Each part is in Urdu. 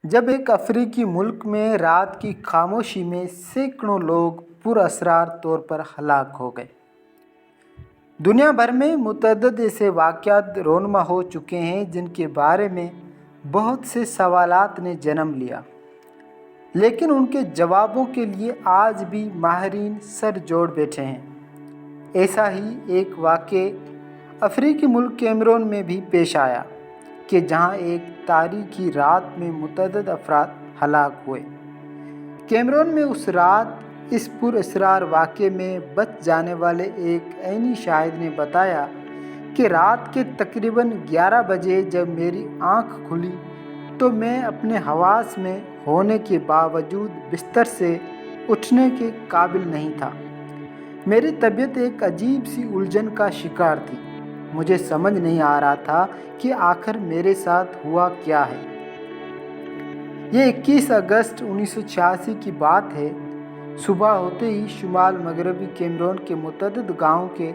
جب ایک افریقی ملک میں رات کی خاموشی میں سینکڑوں لوگ پراسرار طور پر ہلاک ہو گئے۔ دنیا بھر میں متعدد ایسے واقعات رونما ہو چکے ہیں جن کے بارے میں بہت سے سوالات نے جنم لیا، لیکن ان کے جوابوں کے لیے آج بھی ماہرین سر جوڑ بیٹھے ہیں۔ ایسا ہی ایک واقعہ افریقی ملک کیمرون میں بھی پیش آیا کہ جہاں ایک تاریکی رات میں متعدد افراد ہلاک ہوئے۔ کیمرون میں اس رات اس پراسرار واقعے میں بچ جانے والے ایک عینی شاہد نے بتایا کہ رات کے تقریباً 11 بجے جب میری آنکھ کھلی تو میں اپنے حواس میں ہونے کے باوجود بستر سے اٹھنے کے قابل نہیں تھا۔ میری طبیعت ایک عجیب سی الجھن کا شکار تھی۔ مجھے سمجھ نہیں آ رہا تھا کہ آخر میرے ساتھ ہوا کیا ہے۔ یہ 21 اگست 1986 کی بات ہے۔ صبح ہوتے ہی شمال مغربی کیمرون کے متعدد گاؤں کے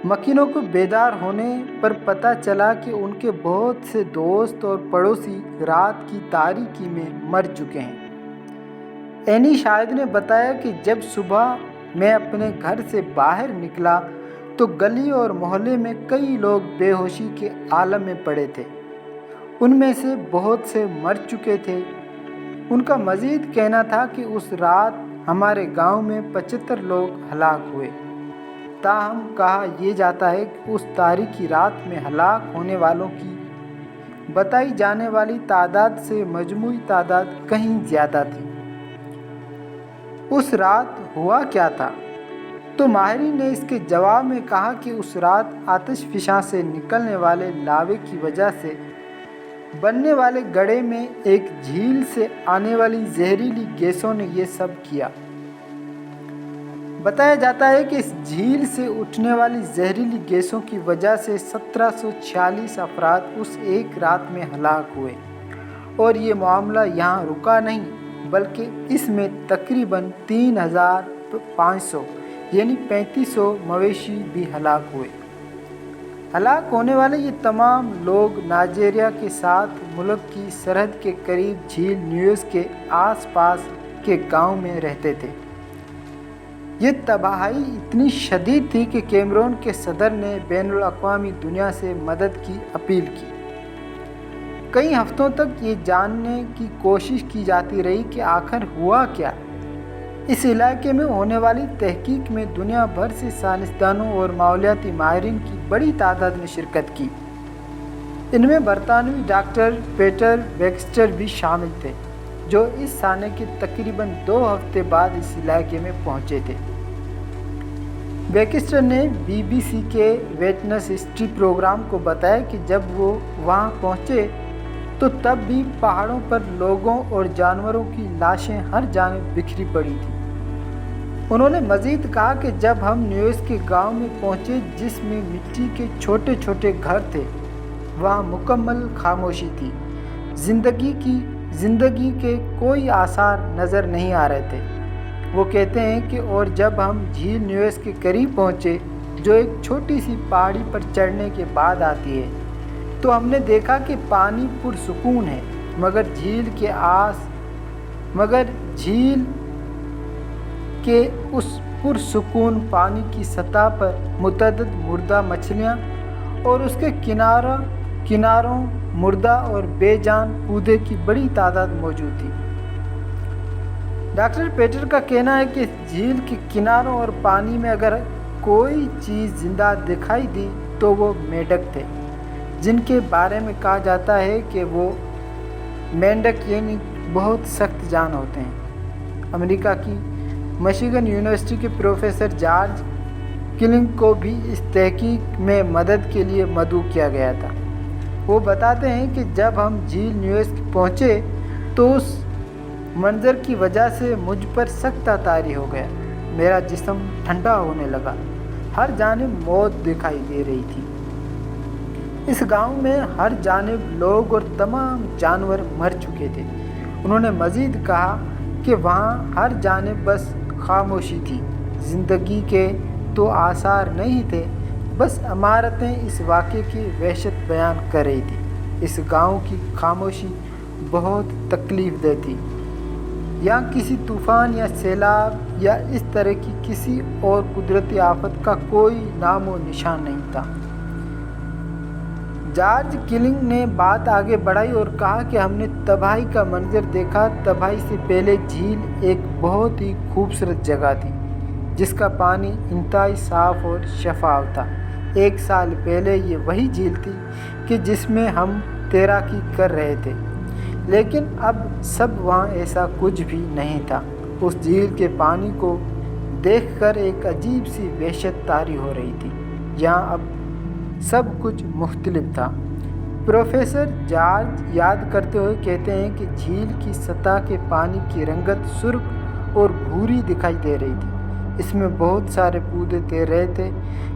مکینوں کو بیدار ہونے پر پتہ چلا کہ ان کے بہت سے دوست اور پڑوسی رات کی تاریکی میں مر چکے ہیں۔ عینی شاہد نے بتایا کہ جب صبح میں اپنے گھر سے باہر نکلا تو گلی اور محلے میں کئی لوگ بے ہوشی کے عالم میں پڑے تھے۔ ان میں سے بہت سے مر چکے تھے۔ ان کا مزید کہنا تھا کہ اس رات ہمارے گاؤں میں 75 لوگ ہلاک ہوئے۔ تاہم کہا یہ جاتا ہے کہ اس تاریکی رات میں ہلاک ہونے والوں کی بتائی جانے والی تعداد سے مجموعی تعداد کہیں زیادہ تھی۔ اس رات ہوا کیا تھا؟ تو ماہرین نے اس کے جواب میں کہا کہ اس رات آتش فشاں سے نکلنے والے لاوے کی وجہ سے بننے والے گڑھے میں ایک جھیل سے آنے والی زہریلی گیسوں نے یہ سب کیا۔ بتایا جاتا ہے کہ اس جھیل سے اٹھنے والی زہریلی گیسوں کی وجہ سے 1746 افراد اس ایک رات میں ہلاک ہوئے، اور یہ معاملہ یہاں رکا نہیں بلکہ اس میں تقریباً 3500 یعنی 3500 مویشی بھی ہلاک ہوئے۔ ہلاک ہونے والے یہ تمام لوگ نائجیریا کے ساتھ ملک کی سرحد کے قریب جھیل نیوز کے آس پاس کے گاؤں میں رہتے تھے۔ یہ تباہی اتنی شدید تھی کہ کیمرون کے صدر نے بین الاقوامی دنیا سے مدد کی اپیل کی۔ کئی ہفتوں تک یہ جاننے کی کوشش کی جاتی رہی کہ آخر ہوا کیا۔ اس علاقے میں ہونے والی تحقیق میں دنیا بھر سے سائنسدانوں اور ماحولیاتی ماہرین کی بڑی تعداد نے شرکت کی۔ ان میں برطانوی ڈاکٹر پیٹر بیکسٹر بھی شامل تھے، جو اس سانحے کے تقریباً 2 ہفتے بعد اس علاقے میں پہنچے تھے۔ بیکسٹر نے BBC کے وٹنس ہسٹری پروگرام کو بتایا کہ جب وہ وہاں پہنچے تو تب بھی پہاڑوں پر لوگوں اور جانوروں کی لاشیں ہر جانب بکھری پڑی تھیں۔ انہوں نے مزید کہا کہ جب ہم نیوز کے گاؤں میں پہنچے جس میں مٹی کے چھوٹے چھوٹے گھر تھے، وہاں مکمل خاموشی تھی۔ زندگی کے کوئی آثار نظر نہیں آ رہے تھے۔ وہ کہتے ہیں کہ اور جب ہم جھیل نیوز کے قریب پہنچے جو ایک چھوٹی سی پہاڑی پر چڑھنے کے بعد آتی ہے تو ہم نے دیکھا کہ پانی پرسکون ہے، مگر جھیل کے اس پرسکون پانی کی سطح پر متعدد مردہ مچھلیاں اور اس کے کناروں مردہ اور بے جان پودے کی بڑی تعداد موجود تھی۔ ڈاکٹر پیٹر کا کہنا ہے کہ اس جھیل کے کناروں اور پانی میں اگر کوئی چیز زندہ دکھائی دی تو وہ مینڈک تھے، جن کے بارے میں کہا جاتا ہے کہ وہ مینڈک یعنی بہت سخت جان ہوتے ہیں۔ امریکہ کی مشیگن یونیورسٹی کے پروفیسر جارج کلنگ کو بھی اس تحقیق میں مدد کے لیے مدعو کیا گیا تھا۔ وہ بتاتے ہیں کہ جب ہم جھیل نیوز پہنچے تو اس منظر کی وجہ سے مجھ پر سخت طاری ہو گیا۔ میرا جسم ٹھنڈا ہونے لگا۔ ہر جانب موت دکھائی دے رہی تھی۔ اس گاؤں میں ہر جانب لوگ اور تمام جانور مر چکے تھے۔ انہوں نے مزید کہا کہ وہاں ہر جانب بس خاموشی تھی۔ زندگی کے تو آثار نہیں تھے، بس عمارتیں اس واقعے کی وحشت بیان کر رہی تھی۔ اس گاؤں کی خاموشی بہت تکلیف دہ تھی۔ یہاں کسی طوفان یا سیلاب یا اس طرح کی کسی اور قدرتی آفت کا کوئی نام و نشان نہیں تھا۔ جارج کلنگ نے بات آگے بڑھائی اور کہا کہ ہم نے تباہی کا منظر دیکھا۔ تباہی سے پہلے جھیل ایک بہت ہی خوبصورت جگہ تھی جس کا پانی انتہائی صاف اور شفاف تھا۔ 1 سال پہلے یہ وہی جھیل تھی کہ جس میں ہم تیراکی کر رہے تھے، لیکن اب سب وہاں ایسا کچھ بھی نہیں تھا۔ اس جھیل کے پانی کو دیکھ کر ایک عجیب سی وحشت طاری ہو رہی تھی۔ یہاں اب سب کچھ مختلف تھا۔ پروفیسر جارج یاد کرتے ہوئے کہتے ہیں کہ جھیل کی سطح کے پانی کی رنگت سرخ اور بھوری دکھائی دے رہی تھی۔ اس میں بہت سارے پودے تیر رہے تھے۔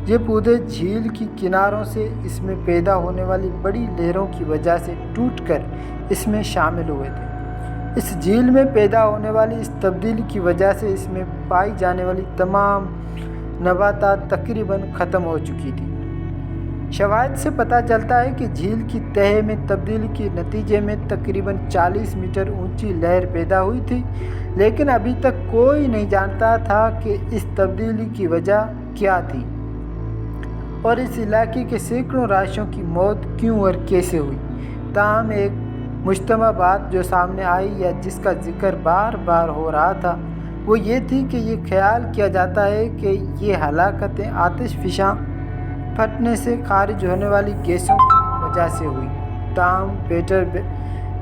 یہ پودے جھیل کی کناروں سے اس میں پیدا ہونے والی بڑی لہروں کی وجہ سے ٹوٹ کر اس میں شامل ہوئے تھے۔ اس جھیل میں پیدا ہونے والی اس تبدیلی کی وجہ سے اس میں پائی جانے والی تمام نباتات تقریباً ختم ہو چکی تھی۔ شواہد سے پتہ چلتا ہے کہ جھیل کی تہہ میں تبدیلی کے نتیجے میں تقریباً 40 میٹر اونچی لہر پیدا ہوئی تھی، لیکن ابھی تک کوئی نہیں جانتا تھا کہ اس تبدیلی کی وجہ کیا تھی اور اس علاقے کے سینکڑوں رہائشیوں کی موت کیوں اور کیسے ہوئی۔ تاہم ایک مشتبہ بات جو سامنے آئی یا جس کا ذکر بار بار ہو رہا تھا وہ یہ تھی کہ یہ خیال کیا جاتا ہے کہ یہ ہلاکتیں آتش فشاں پھٹنے سے خارج ہونے والی گیسوں کی وجہ سے ہوئی۔ تاہم پیٹر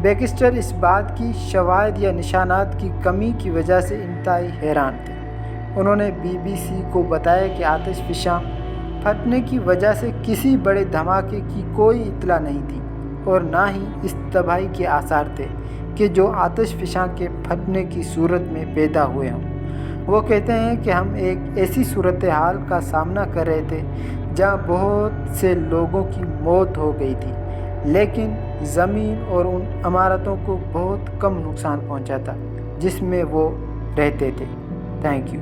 بیکسٹر اس بات کی شواہد یا نشانات کی کمی کی وجہ سے انتہائی حیران تھے۔ انہوں نے BBC کو بتایا کہ آتش فشاں پھٹنے کی وجہ سے کسی بڑے دھماکے کی کوئی اطلاع نہیں تھی اور نہ ہی اس تباہی کے آثار تھے کہ جو آتش فشاں کے پھٹنے کی صورت میں پیدا ہوئے ہوں۔ وہ کہتے ہیں کہ ہم ایک ایسی صورتحال کا سامنا کر رہے تھے جہاں بہت سے لوگوں کی موت ہو گئی تھی، لیکن زمین اور ان عمارتوں کو بہت کم نقصان پہنچا تھا جس میں وہ رہتے تھے۔ Thank you.